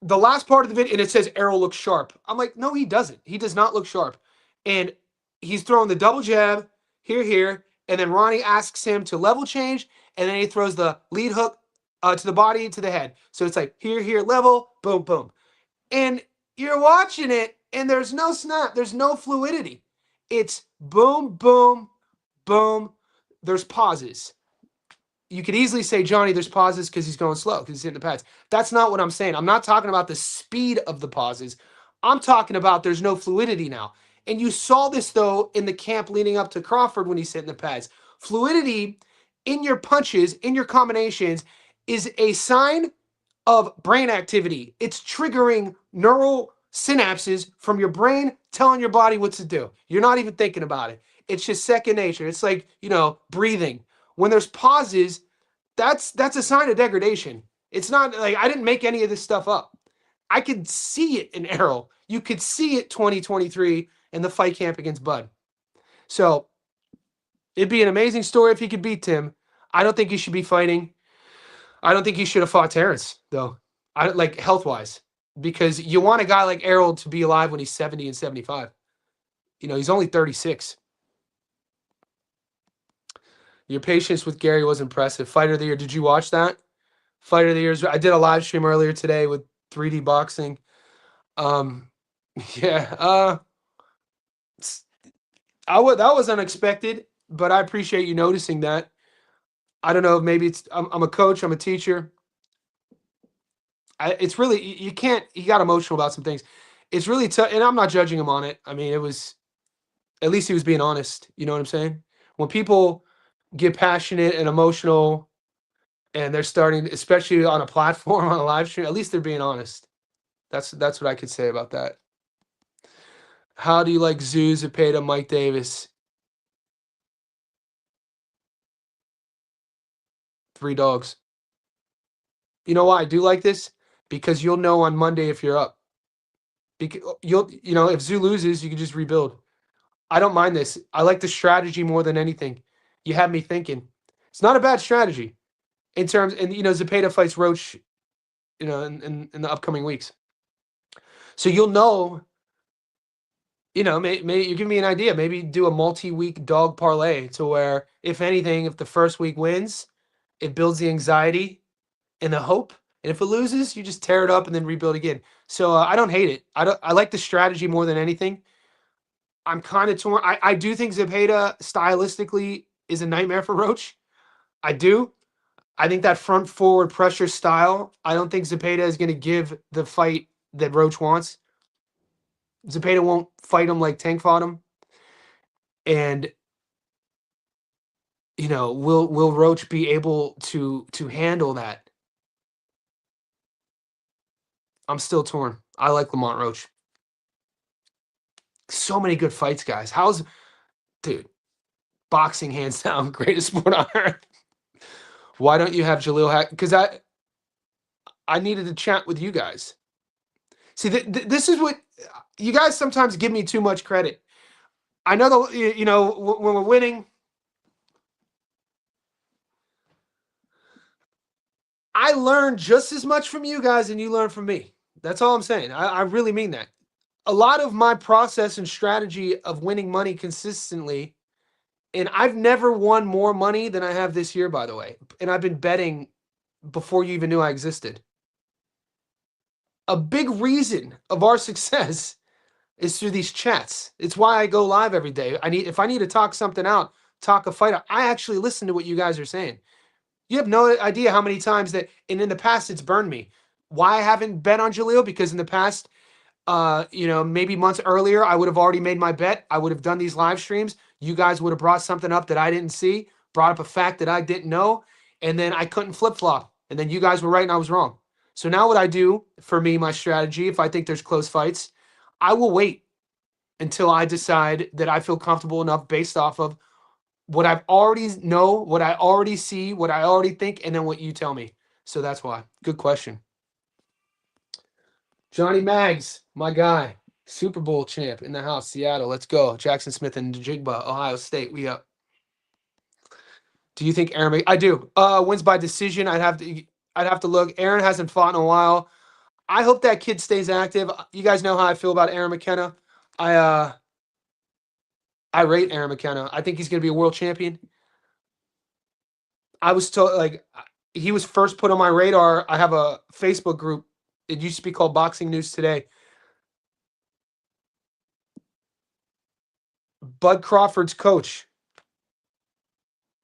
Speaker 1: the last part of the video, and it says Errol looks sharp. I'm like, no, he doesn't. He does not look sharp. And he's throwing the double jab, here, and then Ronnie asks him to level change, and then he throws the lead hook to the body, to the head. So it's like, here, level, boom, boom. And you're watching it, and there's no snap. There's no fluidity. It's boom, boom, boom. There's pauses. You could easily say, Johnny, there's pauses because he's going slow, because he's hitting the pads. That's not what I'm saying. I'm not talking about the speed of the pauses. I'm talking about there's no fluidity now. And you saw this, though, in the camp leading up to Crawford when he's hitting the pads. Fluidity in your punches, in your combinations, is a sign of brain activity. It's triggering neural synapses from your brain telling your body what to do. You're not even thinking about it. It's just second nature. It's like, breathing. When there's pauses, that's a sign of degradation. It's not like I didn't make any of this stuff up. I could see it in Errol. You could see it 2023 in the fight camp against Bud. So it'd be an amazing story if he could beat Tim. I don't think he should be fighting. I don't think he should have fought Terrence, though. Health-wise. Because you want a guy like Errol to be alive when he's 70 and 75. He's only 36. Your patience with Gary was impressive. Fighter of the Year. Did you watch that? Fighter of the Year. I did a live stream earlier today with 3D Boxing. Yeah. That was unexpected, but I appreciate you noticing that. I don't know. Maybe I'm a coach. I'm a teacher. It's really, you can't, he got emotional about some things. It's really tough. And I'm not judging him on it. I mean, at least he was being honest. You know what I'm saying? When people get passionate and emotional and they're starting, especially on a platform, on a live stream, at least they're being honest. That's what I could say about that. How do you like Tszyu, Zepeda, Mike Davis? 3 dogs. You know why I do like this? Because you'll know on Monday if you're up. Because if Tszyu loses, you can just rebuild. I don't mind this. I like the strategy more than anything. You have me thinking. It's not a bad strategy in terms, and Zepeda fights Roach, in the upcoming weeks. So you'll know. Maybe you give me an idea. Maybe do a multi-week dog parlay to where, if anything, if the first week wins, it builds the anxiety and the hope. And if it loses, you just tear it up and then rebuild again. So I don't hate it. I like the strategy more than anything. I'm kind of torn. I do think Zepeda stylistically is a nightmare for Roach. I do. I think that front forward pressure style, I don't think Zepeda is going to give the fight that Roach wants. Zepeda won't fight him like Tank fought him. And will Roach be able to handle that? I'm still torn. I like Lamont Roach. So many good fights, guys. Dude, boxing hands down, greatest sport on earth. Why don't you have Jaleel Hack? Because I needed to chat with you guys. See, this is what you guys sometimes give me too much credit. I know when we're winning, I learn just as much from you guys and you learn from me. That's all I'm saying. I really mean that. A lot of my process and strategy of winning money consistently, and I've never won more money than I have this year, by the way. And I've been betting before you even knew I existed. a big reason of our success is through these chats. It's why I go live every day. If I need to talk something out, talk a fight out, I actually listen to what you guys are saying. You have no idea how many times that, and in the past, it's burned me. Why I haven't bet on Jaleel? Because in the past, maybe months earlier, I would have already made my bet. I would have done these live streams. You guys would have brought something up that I didn't see, brought up a fact that I didn't know, and then I couldn't flip-flop. And then you guys were right and I was wrong. So now what I do, for me, my strategy, if I think there's close fights, I will wait until I decide that I feel comfortable enough based off of what I've already know, what I already see, what I already think, and then what you tell me. So that's why. Good question. Johnny Maggs, my guy. Super Bowl champ in the house, Seattle. Let's go. Jackson Smith and Jigba, Ohio State. We up. Do you think Aaron? I do. Wins by decision. I'd have to look. Aaron hasn't fought in a while. I hope that kid stays active. You guys know how I feel about Aaron McKenna. I rate Aaron McKenna. I think he's going to be a world champion. I was told he was first put on my radar. I have a Facebook group. It used to be called Boxing News Today. Bud Crawford's coach.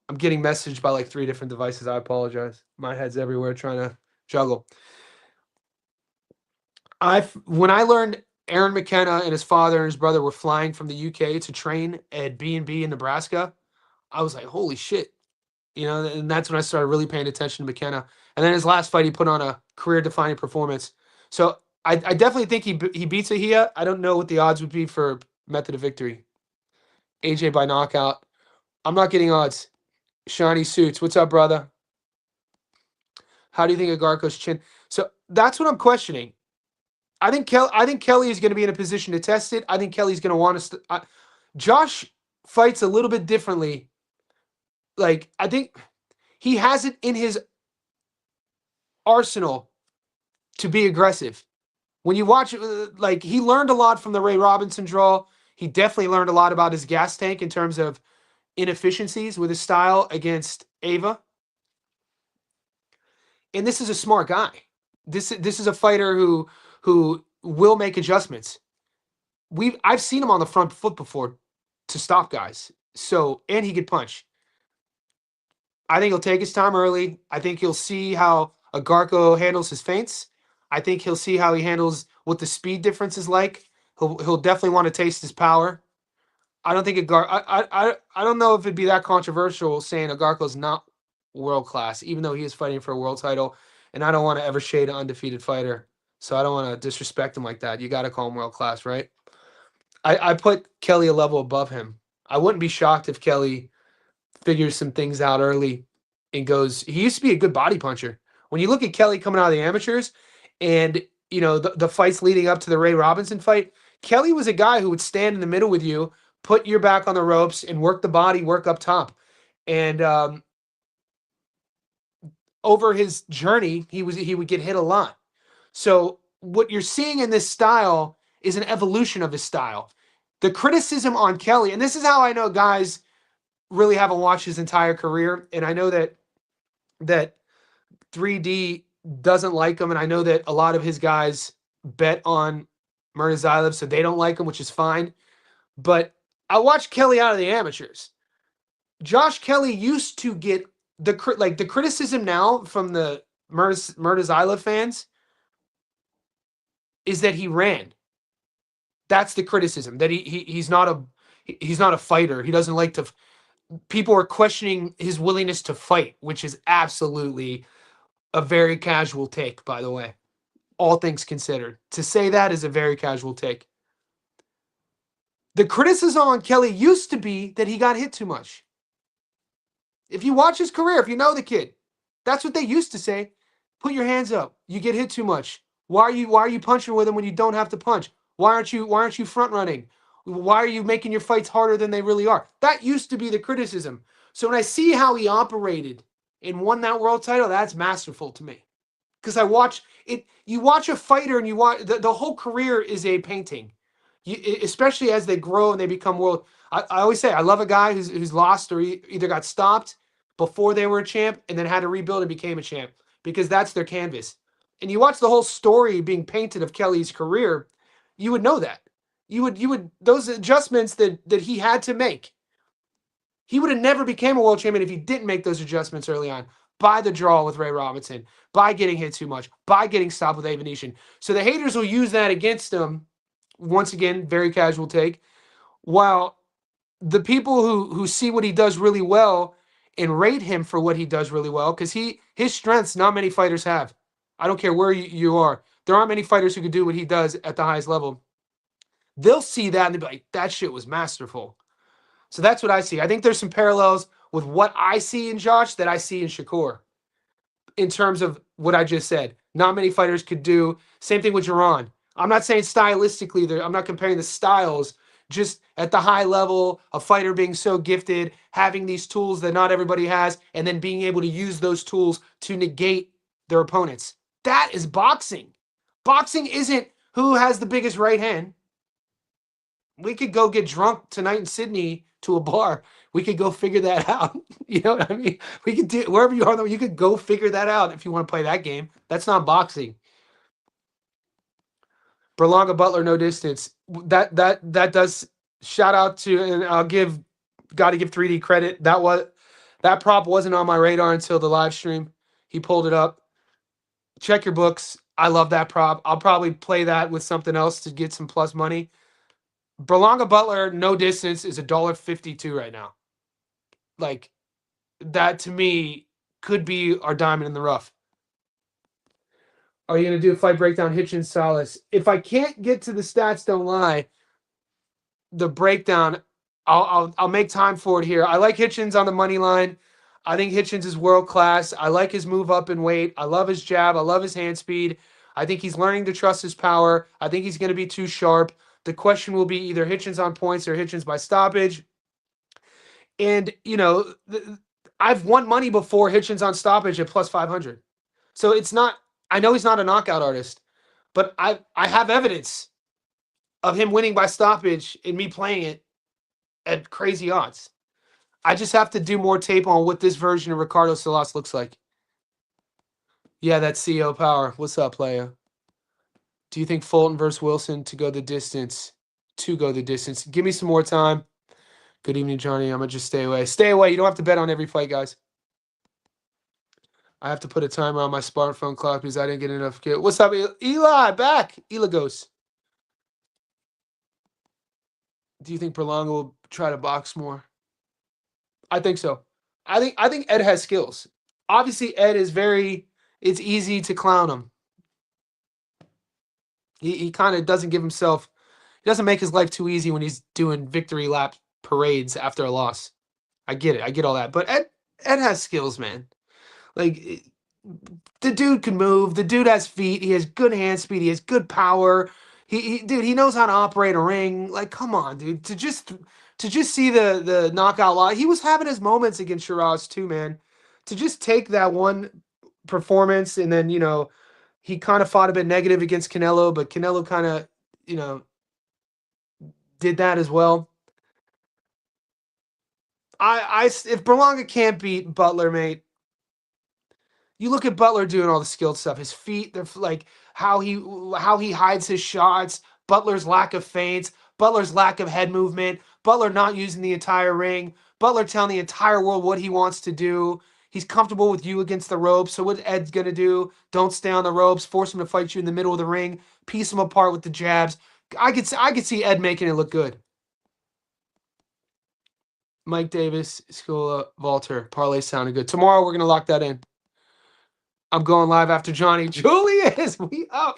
Speaker 1: I'm getting messaged by like 3 different devices. I apologize. My head's everywhere trying to juggle. When I learned Aaron McKenna and his father and his brother were flying from the UK to train at B&B in Nebraska, I was like, holy shit. And that's when I started really paying attention to McKenna. And then his last fight, he put on a career-defining performance. So I definitely think he beats Ahia. I don't know what the odds would be for method of victory. AJ by knockout. I'm not getting odds. Shiny Suits. What's up, brother? How do you think of Garco's chin? So that's what I'm questioning. I think Kelly is going to be in a position to test it. I think Kelly's going to want to. Josh fights a little bit differently. Like, I think he has it in his arsenal to be aggressive. When you watch it, he learned a lot from the Ray Robinson draw. He definitely learned a lot about his gas tank in terms of inefficiencies with his style against Ava. And this is a smart guy. This is a fighter who will make adjustments. I've seen him on the front foot before to stop guys. So, and he could punch. I think he'll take his time early. I think he'll see how Agarco handles his feints. I think he'll see how he handles what the speed difference is like. He'll definitely want to taste his power. I don't think I don't know if it'd be that controversial saying Agarco's not world class, even though he is fighting for a world title. And I don't want to ever shade an undefeated fighter. So I don't want to disrespect him like that. You got to call him world class, right? I put Kelly a level above him. I wouldn't be shocked if Kelly figures some things out early and goes. He used to be a good body puncher. When you look at Kelly coming out of the amateurs and, the fights leading up to the Ray Robinson fight, Kelly was a guy who would stand in the middle with you, put your back on the ropes, and work the body, work up top. And over his journey, he would get hit a lot. So what you're seeing in this style is an evolution of his style. The criticism on Kelly, and this is how I know guys really haven't watched his entire career, and I know that 3D doesn't like him, and I know that a lot of his guys bet on Murtazaev, so they don't like him, which is fine. But I watched Kelly out of the amateurs. Josh Kelly used to get the criticism now from the Murtazaev fans is that he ran. That's the criticism, that he's not a fighter. He doesn't like to. People are questioning his willingness to fight, which is absolutely a very casual take, by the way. All things considered. To say that is a very casual take. The criticism on Kelly used to be that he got hit too much. If you watch his career, if you know the kid, that's what they used to say. Put your hands up. You get hit too much. Why are you punching with him when you don't have to punch? Why aren't you front running? Why are you making your fights harder than they really are? That used to be the criticism. So when I see how he operated and won that world title, that's masterful to me. Because I watch it. You watch a fighter and you watch the whole career is a painting. Especially as they grow and they become world. I always say I love a guy who's lost or either got stopped before they were a champ and then had to rebuild and became a champ, because that's their canvas. and you watch the whole story being painted of Kelly's career, you would know that. You would those adjustments that he had to make. He would have never became a world champion if he didn't make those adjustments early on. By the draw with Ray Robinson, by getting hit too much, by getting stopped with Avenetian. So the haters will use that against him. Once again, very casual take. While the people who see what he does really well and rate him for what he does really well, because his strengths not many fighters have. I don't care where you are. There aren't many fighters who could do what he does at the highest level. They'll see that and they'll be like, that shit was masterful. So that's what I see. I think there's some parallels with what I see in Josh that I see in Shakur in terms of what I just said. Not many fighters could do. Same thing with Jaron. I'm not saying stylistically, I'm not comparing the styles, just at the high level, a fighter being so gifted, having these tools that not everybody has, and then being able to use those tools to negate their opponents. That is boxing. Boxing isn't who has the biggest right hand. We could go get drunk tonight in Sydney to a bar. We could go figure that out. You know what I mean? We could do wherever you are, though, you could go figure that out if you want to play that game. That's not boxing. Berlanga Butler, no distance. That does shout out to, and got to give 3D credit. That prop wasn't on my radar until the live stream. He pulled it up. Check your books. I love that prop. I'll probably play that with something else to get some plus money. Berlanga Butler, no distance, is $1.52 right now. Like, that to me could be our diamond in the rough. Are you going to do a fight breakdown, Hitchens, Salas? If I can't get to the stats, don't lie, the breakdown, I'll make time for it here. I like Hitchens on the money line. I think Hitchens is world class. I like his move up in weight. I love his jab. I love his hand speed. I think he's learning to trust his power. I think he's going to be too sharp. The question will be either Hitchens on points or Hitchens by stoppage. And, you know, I've won money before Hitchens on stoppage at plus 500. So it's not, I know he's not a knockout artist, but I have evidence of him winning by stoppage and me playing it at crazy odds. I just have to do more tape on what this version of Ricardo Salas looks like. Yeah, that's CEO power. What's up, playa? Do you think Fulton versus Wilson to go the distance? To go the distance. Give me some more time. Good evening, Johnny. I'm going to just stay away. Stay away. You don't have to bet on every fight, guys. I have to put a timer on my smartphone clock because I didn't get enough. What's up, Eli? Back. Elagos. Do you think Berlanga will try to box more? I think so. I think Ed has skills. Obviously, Ed is it's easy to clown him. He kind of doesn't give himself, he doesn't make his life too easy when he's doing victory lap parades after a loss. I get it. I get all that. But Ed has skills, man. Like, the dude can move. The dude has feet. He has good hand speed. He has good power. Dude, he knows how to operate a ring. Like, come on, dude. To just see the knockout lot. He was having his moments against Shiraz too, man. To just take that one performance and then, you know, he kind of fought a bit negative against Canelo, but Canelo kind of, you know, did that as well. If Berlanga can't beat Butler, mate, you look at Butler doing all the skilled stuff. His feet, they're like how he hides his shots, Butler's lack of feints, Butler's lack of head movement, Butler not using the entire ring, Butler telling the entire world what he wants to do. He's comfortable with you against the ropes. So what Ed's going to do, don't stay on the ropes, force him to fight you in the middle of the ring, piece him apart with the jabs. I could see Ed making it look good. Mike Davis, Scola, Walter, parlay sounded good. Tomorrow we're going to lock that in. I'm going live after Johnny. Julius,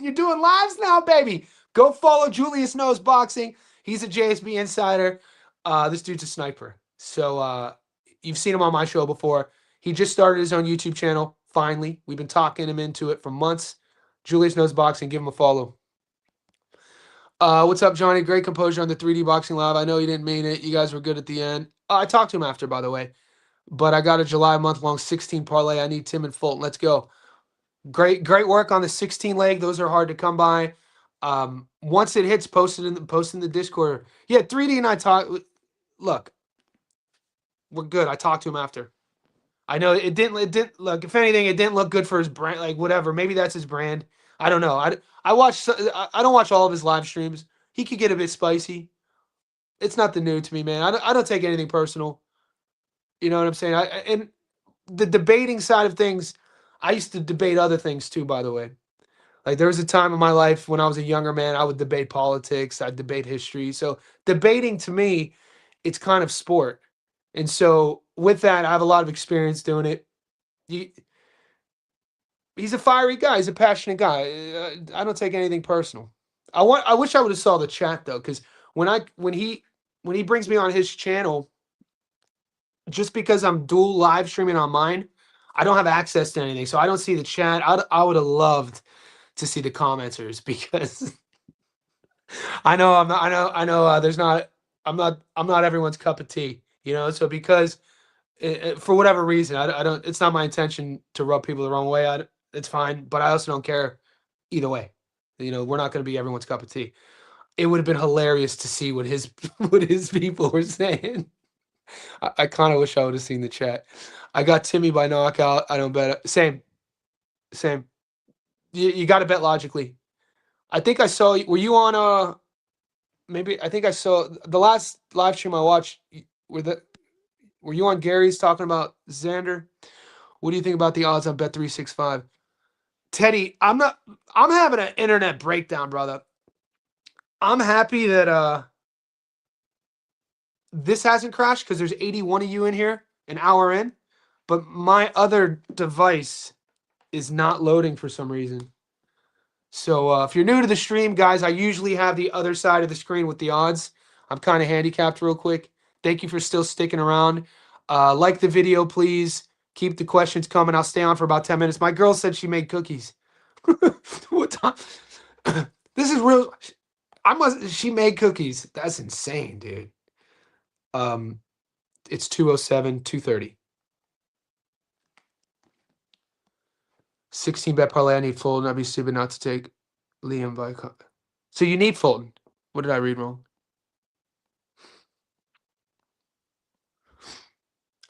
Speaker 1: you're doing lives now, baby. Go follow Julius Knows Boxing. He's a JSB insider. This dude's a sniper. So you've seen him on my show before. He just started his own YouTube channel, finally. We've been talking him into it for months. Julius Knows Boxing. Give him a follow. What's up, Johnny? Great composure on the 3D Boxing Live. I know you didn't mean it. You guys were good at the end. I talked to him after, by the way. But I got a July month-long 16 parlay. I need Tim and Fulton. Let's go. Great work on the 16 leg. Those are hard to come by. Once it hits, post in the Discord. Yeah, 3D and I talk. Look, we're good. I talked to him after. I know it didn't look. If anything, it didn't look good for his brand. Like whatever, maybe that's his brand. I don't know. I watch. I don't watch all of his live streams. He could get a bit spicy. It's nothing new to me, man. I don't take anything personal. You know what I'm saying? And the debating side of things, I used to debate other things too. By the way, like there was a time in my life when I was a younger man, I would debate politics. I'd debate history. So debating to me, it's kind of sport. And so with that, I have a lot of experience doing it. He, he's a fiery guy. He's a passionate guy. I don't take anything personal. I wish I would have saw the chat though, because when he brings me on his channel, just because I'm dual live streaming on mine, I don't have access to anything, so I don't see the chat. I would have loved to see the commenters because I know I'm not. I know. There's not. I'm not everyone's cup of tea. You know. So because for whatever reason, I don't. It's not my intention to rub people the wrong way. It's fine, but I also don't care either way. You know, we're not going to be everyone's cup of tea. It would have been hilarious to see what his what his people were saying. I kind of wish I would have seen the chat. I got Timmy by knockout. I don't bet. Same, same. You got to bet logically. I think I saw. Were you on? Maybe I think I saw the last live stream I watched. Were you on Gary's talking about Xander? What do you think about the odds on Bet365? Teddy, I'm not. I'm having an internet breakdown, brother. I'm happy that this hasn't crashed because there's 81 of you in here an hour in, but my other device is not loading for some reason. So if you're new to the stream, guys, I usually have the other side of the screen with the odds. I'm kind of handicapped real quick. Thank you for still sticking around. Like the video, please. Keep the questions coming. I'll stay on for about 10 minutes. My girl said she made cookies. What time? This is real. She made cookies. That's insane, dude. It's 207, 230. 16 bet parlay. I need Fulton. I'd be stupid not to take Liam Vicon. So you need Fulton. What did I read wrong?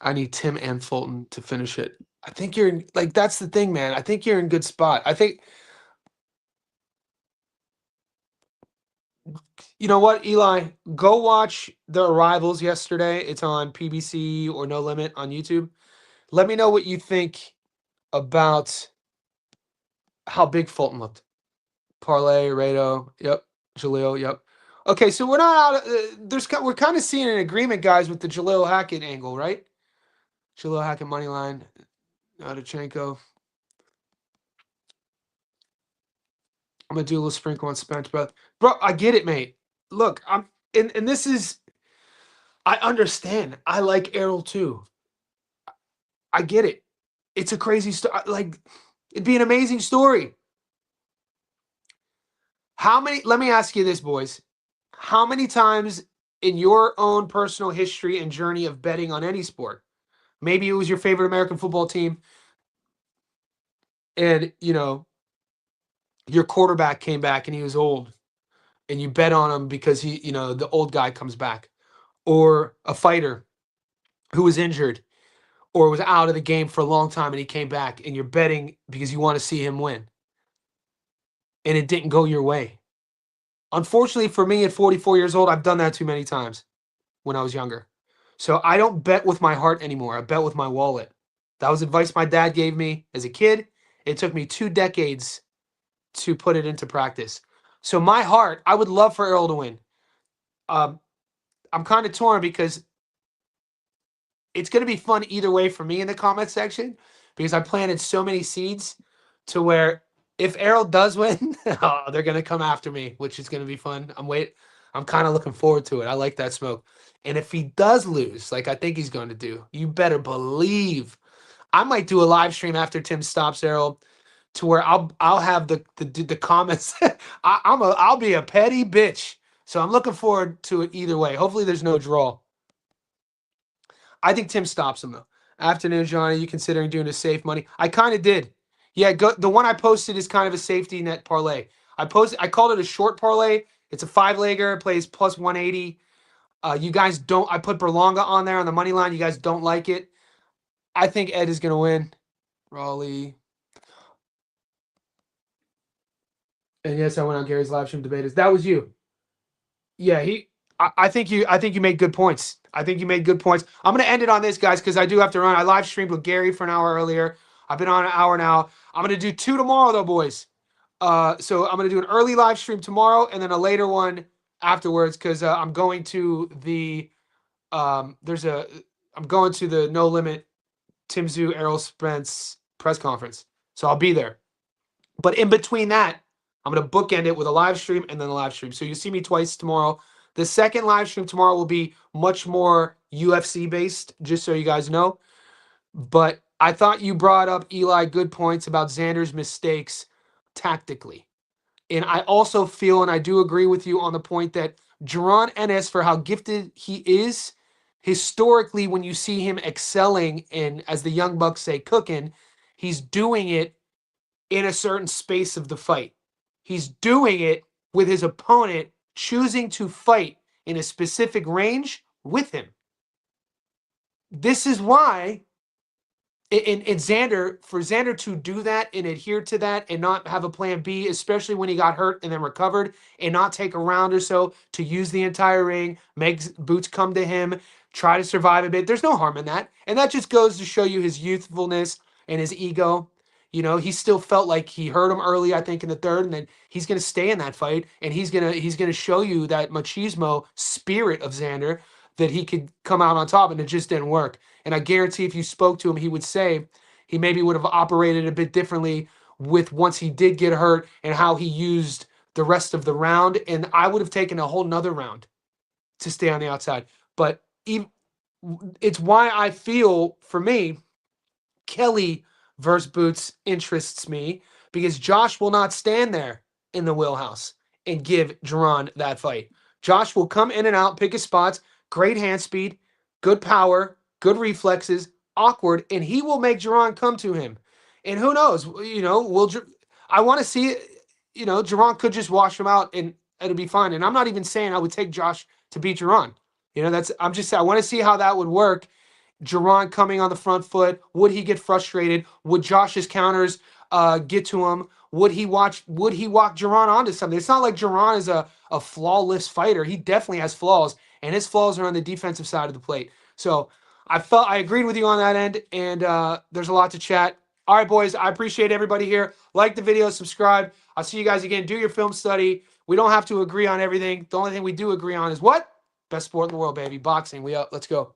Speaker 1: I need Tim and Fulton to finish it. I think you're in, like, that's the thing, man. I think you're in good spot. I think, you know what, Eli? Go watch The Arrivals yesterday. It's on PBC or No Limit on YouTube. Let me know what you think about how big Fulton looked. Parlay, Rado, yep. Jaleel, yep. Okay, so we're not out. We're kind of seeing an agreement, guys, with the Jaleel Hackett angle, right? Jaleel Hackett money line, Adachenko. I'm gonna do a little sprinkle on Spence, bro. Bro, I get it, mate. Look, and this is. I understand. I like Errol too. I get it. It's a crazy story. Like, it'd be an amazing story. How many? Let me ask you this, boys. How many times in your own personal history and journey of betting on any sport, maybe it was your favorite American football team, and your quarterback came back and he was old, and you bet on him because the old guy comes back, or a fighter who was injured or was out of the game for a long time and he came back, and you're betting because you want to see him win, and it didn't go your way. Unfortunately for me at 44 years old, I've done that too many times when I was younger. So I don't bet with my heart anymore. I bet with my wallet. That was advice my dad gave me as a kid. It took me 2 decades to put it into practice. So my heart, I would love for Errol to win. I'm kind of torn because it's going to be fun either way for me in the comment section, because I planted so many seeds to where if Errol does win, they're going to come after me, which is going to be fun. I'm kind of looking forward to it. I like that smoke. And if he does lose, like I think he's going to do, you better believe I might do a live stream after Tim stops Errol, to where I'll have the comments. I'll be a petty bitch. So I'm looking forward to it either way. Hopefully there's no draw. I think Tim stops him though. Afternoon, Johnny. You considering doing a safe money? I kind of did. Yeah, the one I posted is kind of a safety net parlay. I called it a short parlay. It's a 5-legger. Plays plus 180. You guys don't. I put Berlanga on there on the money line. You guys don't like it. I think Ed is going to win. Raleigh. And yes, I went on Gary's live stream debate. That was you. Yeah, I think you made good points. I think you made good points. I'm gonna end it on this, guys, because I do have to run. I live streamed with Gary for an hour earlier. I've been on an hour now. I'm gonna do 2 tomorrow though, boys. So I'm gonna do an early live stream tomorrow and then a later one afterwards because I'm going to the I'm going to the No Limit Tszyu Errol Spence press conference. So I'll be there. But in between that, I'm going to bookend it with a live stream and then a live stream. So you see me twice tomorrow. The second live stream tomorrow will be much more UFC based, just so you guys know. But I thought you brought up, Eli, good points about Xander's mistakes tactically. And I also feel, and I do agree with you on the point that Jaron Ennis, for how gifted he is, historically, when you see him excelling and, as the Young Bucks say, cooking, he's doing it in a certain space of the fight. He's doing it with his opponent choosing to fight in a specific range with him. This is why in Xander, for Xander to do that and adhere to that and not have a plan B, especially when he got hurt and then recovered, and not take a round or so to use the entire ring, make Boots come to him, try to survive a bit. There's no harm in that. And that just goes to show you his youthfulness and his ego. You know, he still felt like he hurt him early, I think, in the third, and then he's going to stay in that fight, and he's gonna show you that machismo spirit of Xander, that he could come out on top, and it just didn't work. And I guarantee if you spoke to him, he would say he maybe would have operated a bit differently with once he did get hurt and how he used the rest of the round. And I would have taken a whole nother round to stay on the outside. But it's why I feel, for me, Kelly versus Boots interests me, because Josh will not stand there in the wheelhouse and give Jaron that fight. Josh will come in and out, pick his spots, great hand speed, good power, good reflexes, awkward, and he will make Jaron come to him. And who knows, I want to see it, Jaron could just wash him out and it'll be fine. And I'm not even saying I would take Josh to beat Jaron. I'm just saying I want to see how that would work. Jaron coming on the front foot. Would he get frustrated? Would Josh's counters get to him? Would he walk Jaron onto something? It's not like Jaron is a flawless fighter. He definitely has flaws, and his flaws are on the defensive side of the plate. So I agreed with you on that end, and there's a lot to chat. All right, boys, I appreciate everybody here. Like the video, subscribe. I'll see you guys again. Do your film study. We don't have to agree on everything. The only thing we do agree on is what? Best sport in the world, baby. Boxing. We up. Let's go.